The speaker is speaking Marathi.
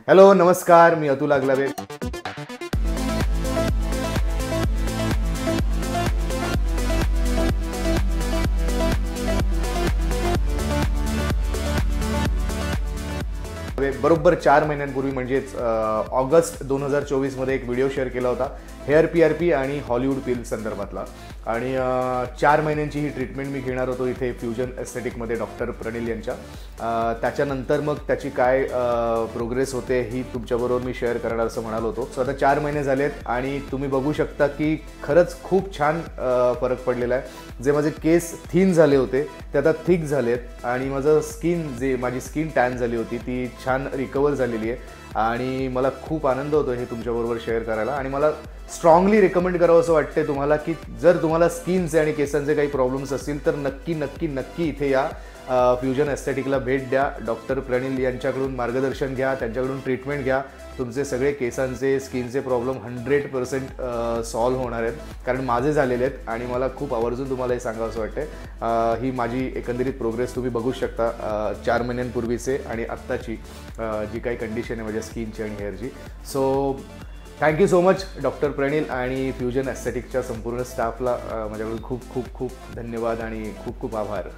हॅलो नमस्कार, मी अतुल आगलावे. बरोबर 4 महिन्यांपूर्वी म्हणजेच ऑगस्ट 2024 मध्ये एक व्हिडिओ शेअर केला होता हेअर PRP आणि हॉलिवूड पिल संदर्भातला. आणि 4 महिन्यांची ही ट्रीटमेंट मी घेणार होतो इथे फ्युजन एस्थेटिकमध्ये डॉक्टर प्रणील यांच्या. त्याच्यानंतर मग त्याची काय प्रोग्रेस होते ही तुमच्याबरोबर मी शेअर करणार असं म्हणालो होतो. सो आता 4 महिने झालेत आणि तुम्ही बघू शकता की खरंच खूप छान फरक पडलेला आहे. जे माझे केस थिन झाले होते ते आता थिक झालेत आणि माझं माझी स्किन टॅन झाली होती ती छान रिकवर झालेली आहे. आणि मला खूप आनंद होतो हे तुमच्याबरोबर शेअर करायला. आणि मला स्ट्रॉंगली रेकमेंड करावं असं वाटते तुम्हाला की जर तुम्हाला स्किनचे आणि केसांचे काही प्रॉब्लेम्स असतील तर नक्की नक्की नक्की इथे या फ्युजन एस्थेटिकला भेट द्या. डॉक्टर प्रणील यांच्याकडून मार्गदर्शन घ्या, त्यांच्याकडून ट्रीटमेंट घ्या. तुमचे सगळे केसांचे स्किनचे प्रॉब्लेम 100% सॉल्व्ह होणार आहेत, कारण माझे झालेले आहेत. आणि मला खूप आवर्जून तुम्हाला हे सांगावं असं वाटतं. ही माझी एकंदरीत प्रोग्रेस तुम्ही बघू शकता 4 महिन्यांपूर्वीचे आणि आत्ताची जी काही कंडिशन आहे माझ्या स्किनची आणि हेअरची. So thank you so much doctor Pranil आणि फ्युजन एस्थेटिकच्या संपूर्ण स्टाफला माझ्याकडून खूप खूप खूप धन्यवाद आणि खूप खूप आभार.